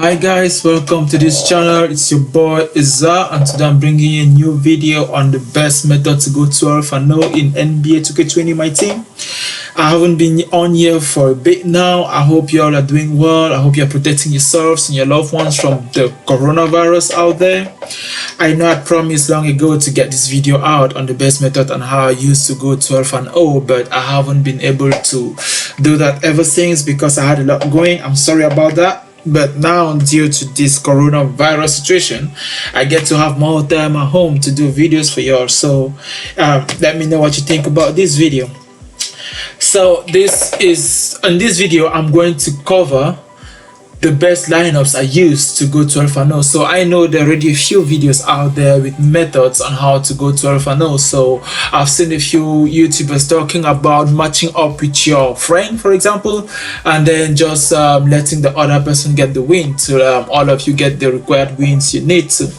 Hi guys, welcome to this channel. It's your boy Iza, and today I'm bringing you a new video on the best method to go 12 and 0 in NBA 2K20 My Team. I haven't been on here for a bit now. I hope you all are doing well. I hope you're protecting yourselves and your loved ones from the coronavirus out there. I know I promised long ago to get this video out on the best method on how I used to go 12 and 0, but I haven't been able to do that ever since because I had a lot going. I'm sorry about that. But now, due to this coronavirus situation, I get to have more time at home to do videos for y'all. So let me know what you think about this video. So in this video I'm going to cover the best lineups I use to go 12 and 0. So I know there are already a few videos out there with methods on how to go 12 and 0. So I've seen a few YouTubers talking about matching up with your friend, for example, and then just letting the other person get the win to all of you get the required wins you need to.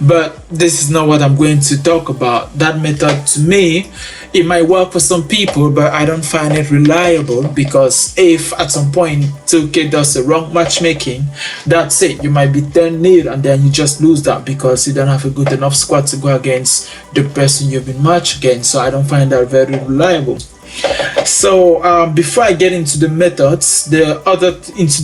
But this is not what I'm going to talk about. That method, to me, it might work for some people, but I don't find it reliable, because if at some point 2K does the wrong matchmaking, that's it. You might be 10-0 and then you just lose that because you don't have a good enough squad to go against the person you've been matched against. So I don't find that very reliable. So before I get into the methods, the other things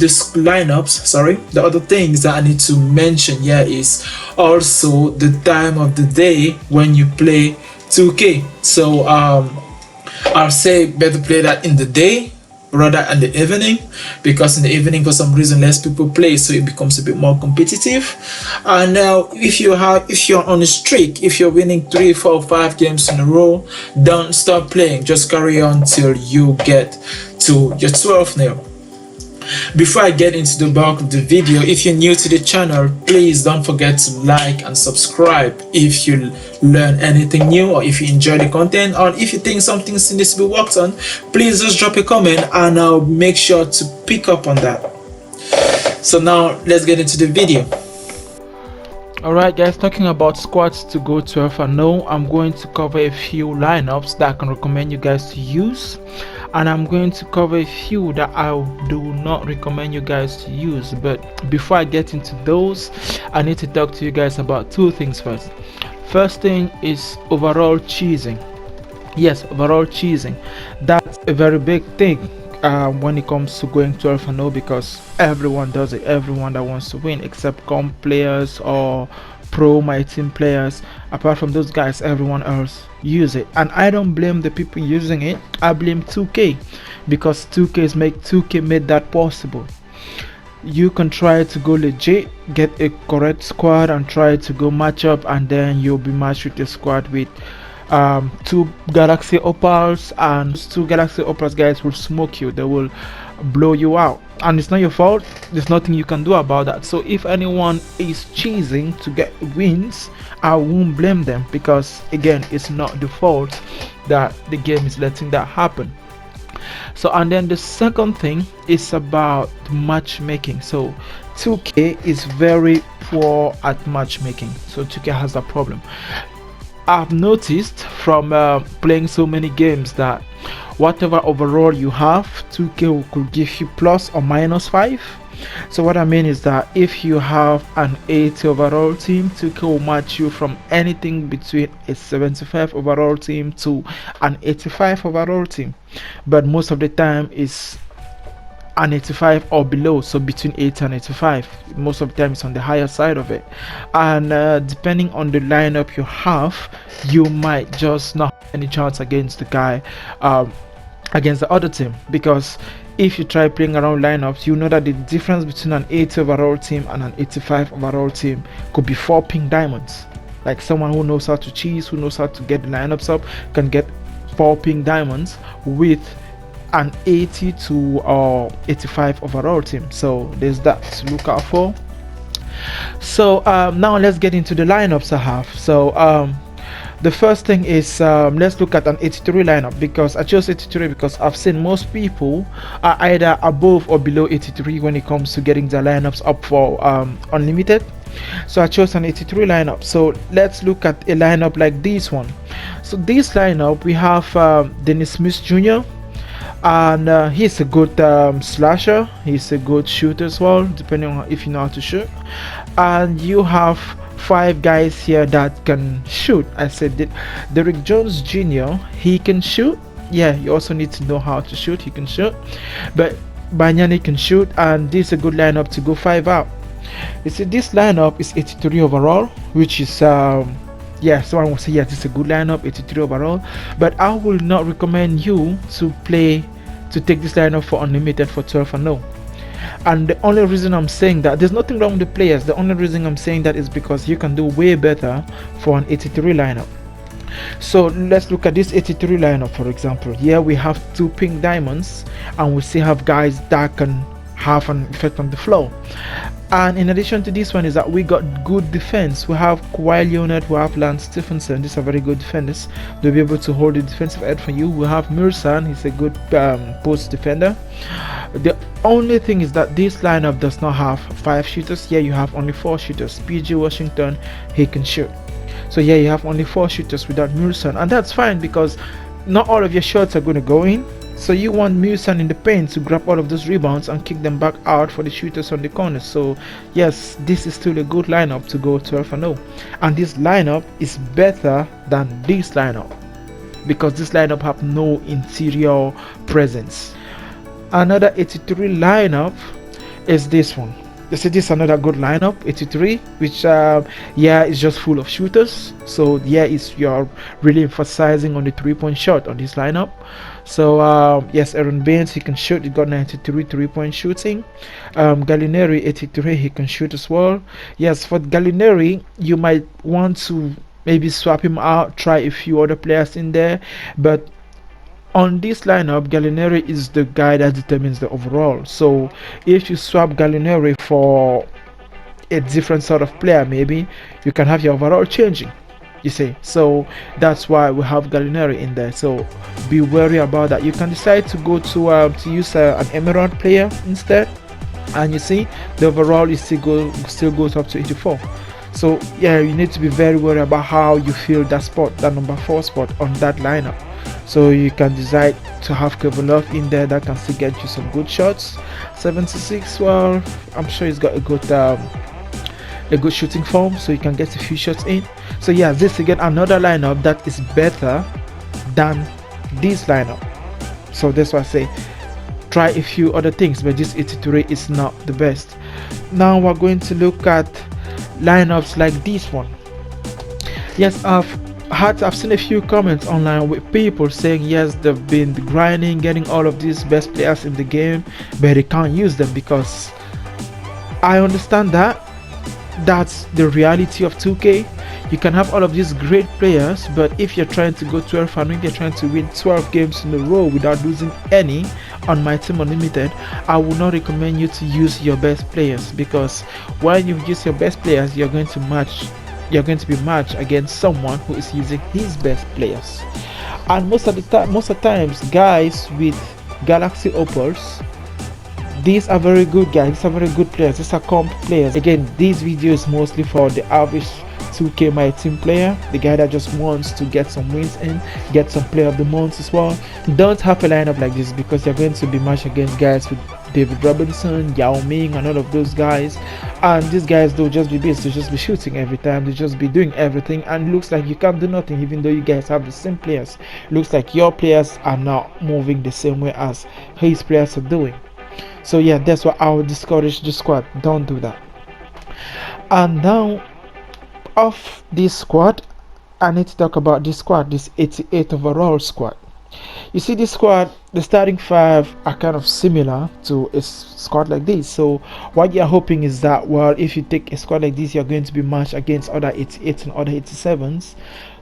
that I need to mention here is also the time of the day when you play 2K. So I'll say better play that in the day rather than the evening, because in the evening for some reason less people play, so it becomes a bit more competitive. And now if you're on a streak, if you're winning 3, 4, 5 games in a row, don't stop playing. Just carry on till you get to your 12 now. Before I get into the bulk of the video, if you're new to the channel, please don't forget to like and subscribe if you learn anything new, or if you enjoy the content, or if you think something needs to be worked on, please just drop a comment and I'll make sure to pick up on that. So now let's get into the video. Alright guys, talking about squads to go 12 and 0, I'm going to cover a few lineups that I can recommend you guys to use, and I'm going to cover a few that I do not recommend you guys to use. But before I get into those, I need to talk to you guys about two things first. First thing is overall cheesing. Yes, overall cheesing. That's a very big thing when it comes to going 12 and 0, because everyone does it. Everyone that wants to win, except comp players or pro my team players. Apart from those guys, everyone else use it, and I don't blame the people using it. I blame 2K, because 2K made that possible. You can try to go legit, get a correct squad and try to go match up, and then you'll be matched with your squad with 2 Galaxy Opals, and 2 Galaxy Opals guys will smoke you. They will blow you out, and it's not your fault. There's nothing you can do about that. So if anyone is chasing to get wins, I won't blame them, because again, it's not the fault that the game is letting that happen. So, and then the second thing is about matchmaking. So 2K is very poor at matchmaking, so 2K has that problem. I've noticed from playing so many games that whatever overall you have, 2K could give you plus or minus 5. So what I mean is that if you have an 80 overall team, 2K will match you from anything between a 75 overall team to an 85 overall team, but most of the time it's an 85 or below, so between 80 and 85. Most of the time it's on the higher side of it, and depending on the lineup you have, you might just not have any chance against the guy, against the other team, because if you try playing around lineups, you know that the difference between an 80 overall team and an 85 overall team could be 4 pink diamonds. Like someone who knows how to cheese, who knows how to get the lineups up, can get 4 pink diamonds with an 80 to 85 overall team. So there's that to look out for. So now let's get into the lineups I have. So the first thing is, let's look at an 83 lineup, because I chose 83 because I've seen most people are either above or below 83 when it comes to getting their lineups up for unlimited. So I chose an 83 lineup. So let's look at a lineup like this one. So this lineup, we have Dennis Smith Jr., and he's a good slasher, he's a good shooter as well, depending on if you know how to shoot. And you have 5 guys here that can shoot. I said that Derrick Jones Jr., he can shoot. Yeah, you also need to know how to shoot. He can shoot, but Banyani can shoot, and this is a good lineup to go 5 out. You see, this lineup is 83 overall, which is yeah, someone will say yes, it's a good lineup, 83 overall, but I will not recommend you to take this lineup for unlimited for 12 and no. And the only reason I'm saying that, there's nothing wrong with the players, the only reason I'm saying that is because you can do way better for an 83 lineup. So let's look at this 83 lineup. For example, here we have 2 pink diamonds, and we still have guys that can have an effect on the flow. And in addition to this one is that we got good defense. We have Kawhi Leonard, we have Lance Stephenson. These are very good defenders. They'll be able to hold the defensive end for you. We have Mirsan, he's a good post defender. The only thing is that this lineup does not have 5 shooters. Here you have only 4 shooters. PG Washington, he can shoot. So yeah, you have only 4 shooters without Mirsan, and that's fine because not all of your shots are going to go in. So you want Mirsan in the paint to grab all of those rebounds and kick them back out for the shooters on the corners. So yes, this is still a good lineup to go 12 and 0. And this lineup is better than this lineup because this lineup have no interior presence. Another 83 lineup is this one. You see, this is another good lineup, 83, which yeah, is just full of shooters. So yeah, you're really emphasizing on the 3-point shot on this lineup. So yes, Aaron Baines, he can shoot. He got 93 3-point shooting. Gallinari 83, he can shoot as well. Yes, for Gallinari, you might want to maybe swap him out, try a few other players in there, but on this lineup, Gallinari is the guy that determines the overall. So if you swap Gallinari for a different sort of player, maybe you can have your overall changing, you see. So that's why we have Gallinari in there. So be wary about that. You can decide to go to use an emerald player instead, and you see the overall is still goes up to 84. So yeah, you need to be very worried about how you feel that spot, that number 4 spot on that lineup. So you can decide to have Kevolov in there that can still get you some good shots. 76, well, I'm sure he's got a good shooting form, so you can get a few shots in. So yeah, this again another lineup that is better than this lineup. So that's why I say try a few other things, but this 83 is not the best. Now we're going to look at lineups like this one. Yes, I've seen a few comments online with people saying yes, they've been grinding, getting all of these best players in the game, but they can't use them. Because I understand that that's the reality of 2K. You can have all of these great players, but if you're trying to go 12 and you're trying to win 12 games in a row without losing any on myteam unlimited, I would not recommend you to use your best players, because when you use your best players, you're going to be matched against someone who is using his best players. And most of the times, guys with Galaxy Opals, these are very good guys, these are very good players, these are comp players. Again, this video is mostly for the average 2K myteam player, the guy that just wants to get some wins in, get some player of the month as well. Don't have a lineup like this, because you're going to be matched against guys with David Robinson, Yao Ming, and all of those guys. And these guys don't just be based, they just be shooting every time, they just be doing everything, and it looks like you can't do nothing even though you guys have the same players. Looks like your players are not moving the same way as his players are doing. So yeah, that's why I would discourage the squad. Don't do that. And now, of this squad, I need to talk about this squad, this 88 overall squad. You see, this squad, the starting 5 are kind of similar to a squad like this. So what you're hoping is that, well, if you take a squad like this, you're going to be matched against other 88s and other 87s.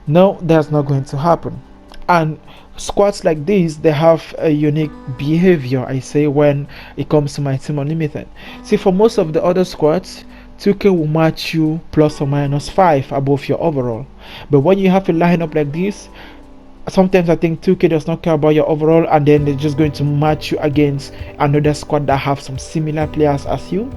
No, that's not going to happen. And squads like this, they have a unique behavior, I say, when it comes to myteam unlimited. See, for most of the other squads, 2K will match you plus or minus 5 above your overall. But when you have a lineup like this, sometimes I think 2K does not care about your overall, and then they're just going to match you against another squad that have some similar players as you.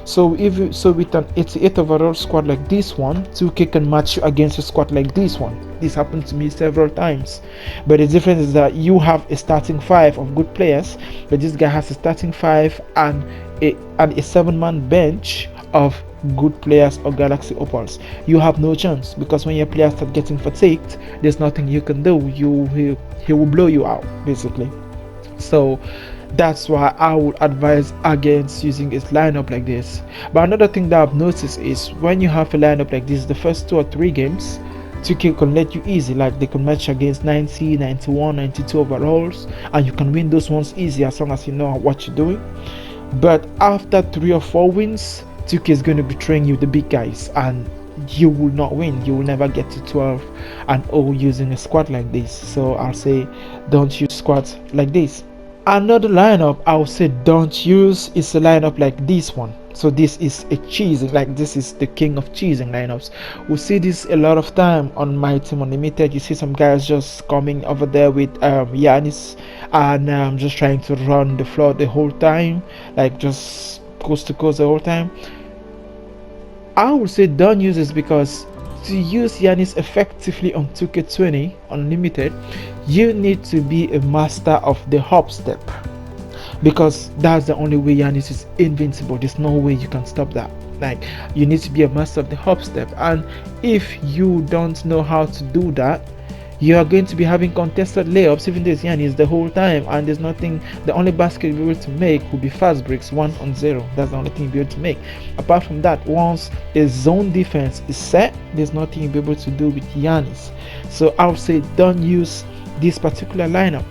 So with an 88 overall squad like this one, 2K can match you against a squad like this one. This happened to me several times, but the difference is that you have a starting 5 of good players, but this guy has a starting 5 and a 7-man bench of good players or Galaxy Opals. You have no chance, because when your players start getting fatigued, there's nothing you can do. He will blow you out basically. So that's why I would advise against using a lineup like this. But another thing that I've noticed is when you have a lineup like this, the first 2 or 3 games 2K can let you easy, like they can match against 90, 91, 92 overalls, and you can win those ones easy as long as you know what you're doing. But after 3 or 4 wins, 2K is going to be training you the big guys, and you will not win. You will never get to 12 and 0 using a squad like this. So I'll say don't use squads like this. Another lineup I would say don't use is a lineup like this one. So this is a cheesing, like this is the king of cheesing lineups. We see this a lot of time on My Team Unlimited. You see some guys just coming over there with Giannis and just trying to run the floor the whole time, like just coast to coast the whole time. I would say don't use this, because to use Giannis effectively on 2K20 Unlimited, you need to be a master of the hop step, because that's the only way Giannis is invincible. There's no way you can stop that. Like, you need to be a master of the hop step, and if you don't know how to do that, you are going to be having contested layups even though it's Giannis the whole time, and there's nothing. The only basket you'll be able to make will be fast breaks 1-on-0. That's the only thing you'll be able to make. Apart from that, once a zone defense is set, there's nothing you'll be able to do with Giannis. So I would say don't use this particular lineup.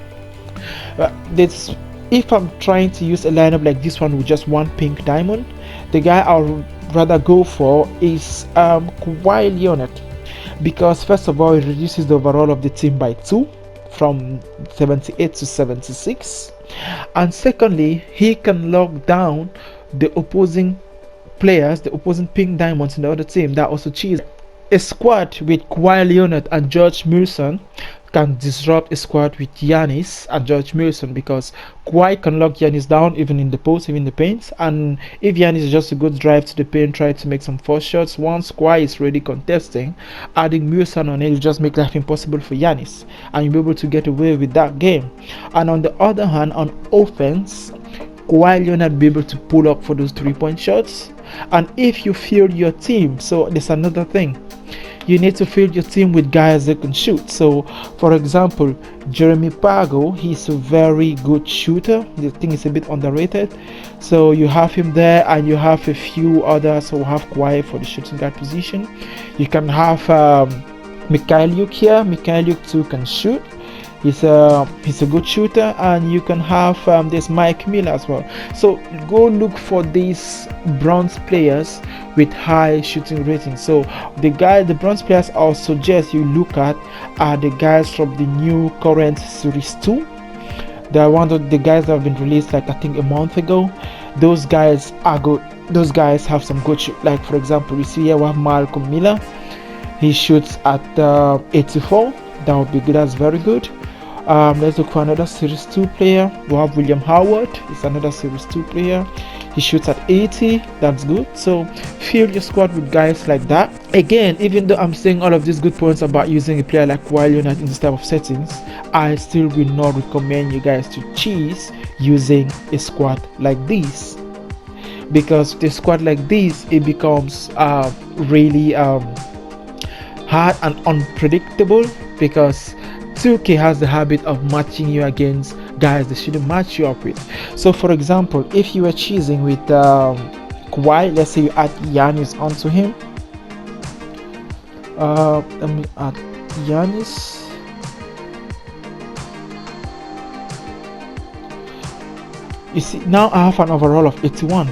If I'm trying to use a lineup like this one with just one pink diamond, the guy I'll rather go for is Kawhi Leonard, because first of all, it reduces the overall of the team by 2 from 78 to 76, and secondly, he can lock down the opposing players, the opposing pink diamonds in the other team that also cheese. A squad with Kawhi Leonard and George Milson can disrupt a squad with Giannis and George Milson, because Kawhi can lock Giannis down even in the post, even in the paint, and if Giannis is just a good drive to the paint, try to make some force shots, once Kawhi is ready contesting, adding Milson on it will just make life impossible for Giannis, and you'll be able to get away with that game. And on the other hand, on offense, Kawhi Leonard will be able to pull up for those 3-point shots. And if you field your team, so there's another thing, you need to field your team with guys that can shoot. So for example, Jeremy Pago, he's a very good shooter. The thing is a bit underrated, so you have him there, and you have a few others who have Kawhi for the shooting guard position. You can have Mikhailiuk here. Mikhailiuk too can shoot. He's a good shooter. And you can have this Mike Miller as well. So go look for these bronze players with high shooting ratings. So the bronze players I'll suggest you look at are the guys from the new current series 2. They're one of the guys that have been released like I think a month ago. Those guys are good. Those guys have some good shoot. Like for example, we see here we have Malcolm Miller. He shoots at 84. That would be good. That's very good. Let's look for another series 2 player. We have William Howard. He's another series 2 player. He shoots at 80. That's good. So fill your squad with guys like that. Again, even though I'm saying all of these good points about using a player like Kawhi Leonard in this type of settings, I still will not recommend you guys to cheese using a squad like this, because the squad like this, it becomes really hard and unpredictable, because 2K has the habit of matching you against guys they shouldn't match you up with. So for example, if you were cheesing with Kawhi, let's say you add Giannis onto him. Let me add Giannis. You see, now I have an overall of 81.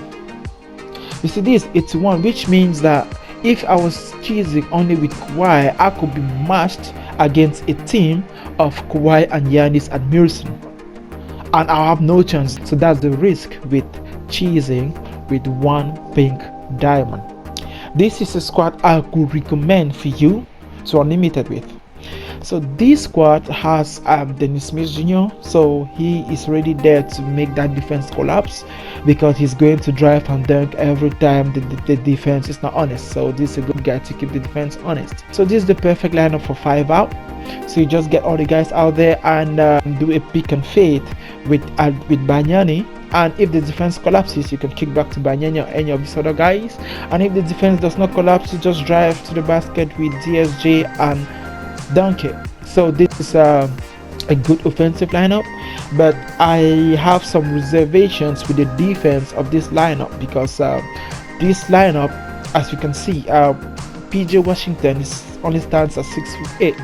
You see, this 81, which means that if I was cheesing only with Kawhi, I could be matched against a team of Kawhi and Giannis and Milson, and I'll have no chance. So that's the risk with cheesing with one pink diamond. This is a squad I could recommend for you to unlimited with. So this squad has Dennis Smith Jr. So he is ready there to make that defense collapse, because he's going to drive and dunk every time the defense is not honest. So this is a good guy to keep the defense honest. So this is the perfect lineup for 5 out. So you just get all the guys out there and do a pick and fade with Banyani. And if the defense collapses, you can kick back to Banyani or any of these other guys. And if the defense does not collapse, you just drive to the basket with DSJ and dunk it. So this is a good offensive lineup, but I have some reservations with the defense of this lineup, because this lineup, as you can see, PJ Washington only stands at 6'8".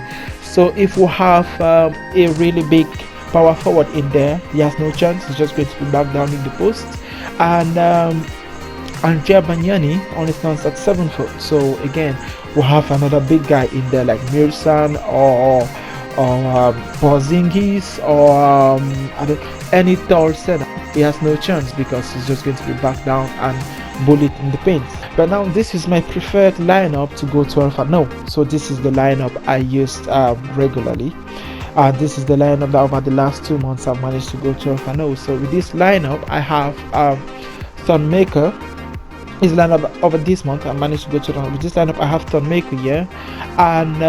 So if we have a really big power forward in there, he has no chance. He's just going to be back down in the post. And Andrea Banyani only stands at 7 foot. So again, we'll have another big guy in there like Mirsan or Porzingis or any tall center. He has no chance, because he's just going to be back down and bullied in the paint. But now this is my preferred lineup to go 12-0. So this is the lineup I used regularly. This is the lineup that over the last 2 months I've managed to go 12-0. So with this lineup, I have Thunmaker. His lineup over this month I managed to go to. With this lineup, I have Thunmaker here, and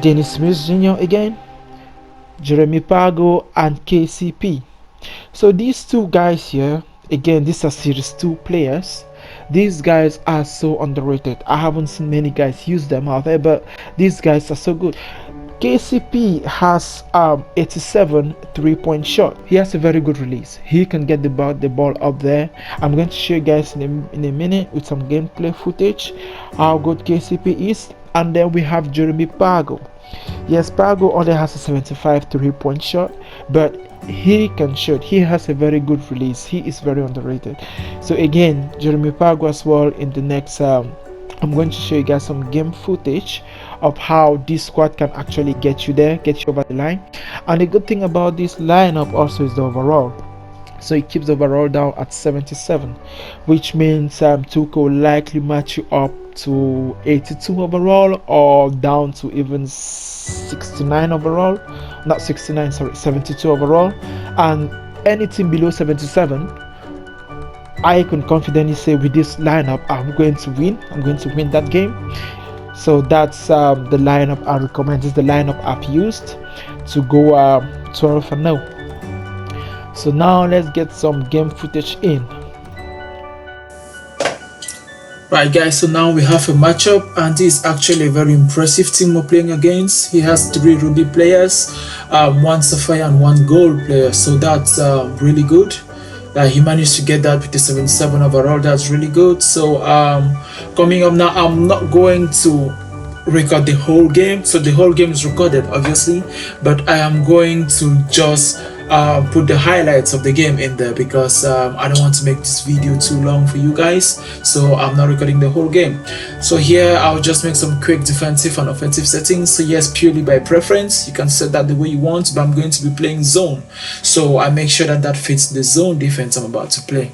Dennis Smith Jr. again, Jeremy Pago, and KCP. So these two guys here, again, these are Series 2 players. These guys are so underrated. I haven't seen many guys use them out there, but these guys are so good. KCP has 87 3-point shot. He has a very good release. He can get the ball up there. I'm going to show you guys in a minute with some gameplay footage how good KCP is. And then we have Jeremy Pago. Yes, Pago only has a 75 3-point shot, but he can shoot. He has a very good release. He is very underrated. So again, Jeremy Pago as well. In the next I'm going to show you guys some game footage of how this squad can actually get you there, get you over the line. And the good thing about this lineup also is the overall. So it keeps the overall down at 77, which means 2K will likely match you up to 82 overall, or down to even 69 overall. Not 69, sorry, 72 overall. And anything below 77, I can confidently say with this lineup I'm going to win. I'm going to win that game. So that's the lineup I recommend. This is the lineup I've used to go 12-0. So now let's get some game footage in. Right guys, so now we have a matchup, and this is actually a very impressive team we're playing against. He has 3 Ruby players, 1 Sapphire and 1 Gold player, so that's really good. He managed to get that with the 77 overall. That's really good. So coming up now, I'm not going to record the whole game, so the whole game is recorded obviously, but I am going to just put the highlights of the game in there, because I don't want to make this video too long for you guys, so I'm not recording the whole game. So here I'll just make some quick defensive and offensive settings. So yes, purely by preference, you can set that the way you want, but I'm going to be playing zone, so I make sure that that fits the zone defense I'm about to play.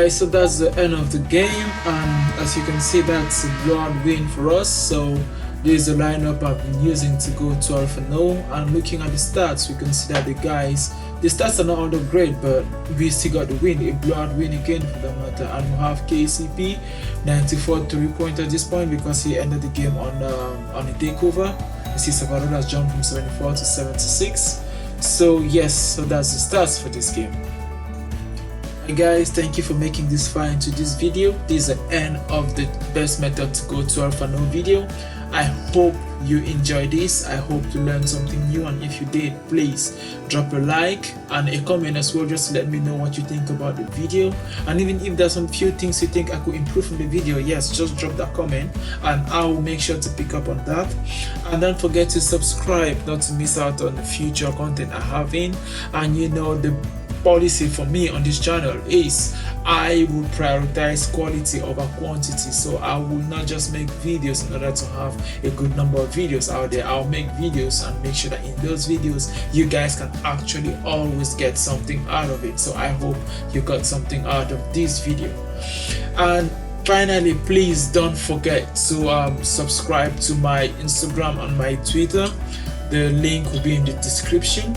guys, so that's the end of the game, and as you can see, that's a blowout win for us. So this is the lineup I've been using to go 12-0, and looking at the stats, we can see that the stats are not all that great, but we still got the win, a blowout win again for that matter. And we have KCP 94 3-pointer at this point because he ended the game on a takeover. You see Salvador has jumped from 74 to 76. So yes, so that's the stats for this game. Hey guys, thank you for making this far into this video. This is the end of the best method to go 12-0 video. I hope you enjoyed this. I hope you learned something new, and if you did, please drop a like and a comment as well, just to let me know what you think about the video. And even if there's some few things you think I could improve from the video, yes, just drop that comment and I will make sure to pick up on that. And don't forget to subscribe not to miss out on the future content I have in. And you know, the policy for me on this channel is I will prioritize quality over quantity. So I will not just make videos in order to have a good number of videos out there. I'll make videos and make sure that in those videos you guys can actually always get something out of it. So I hope you got something out of this video. And finally, please don't forget to subscribe to my Instagram and my Twitter. The link will be in the description.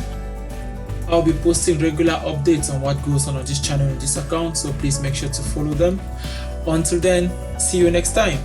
I'll be posting regular updates on what goes on this channel and this account, so please make sure to follow them. Until then, see you next time.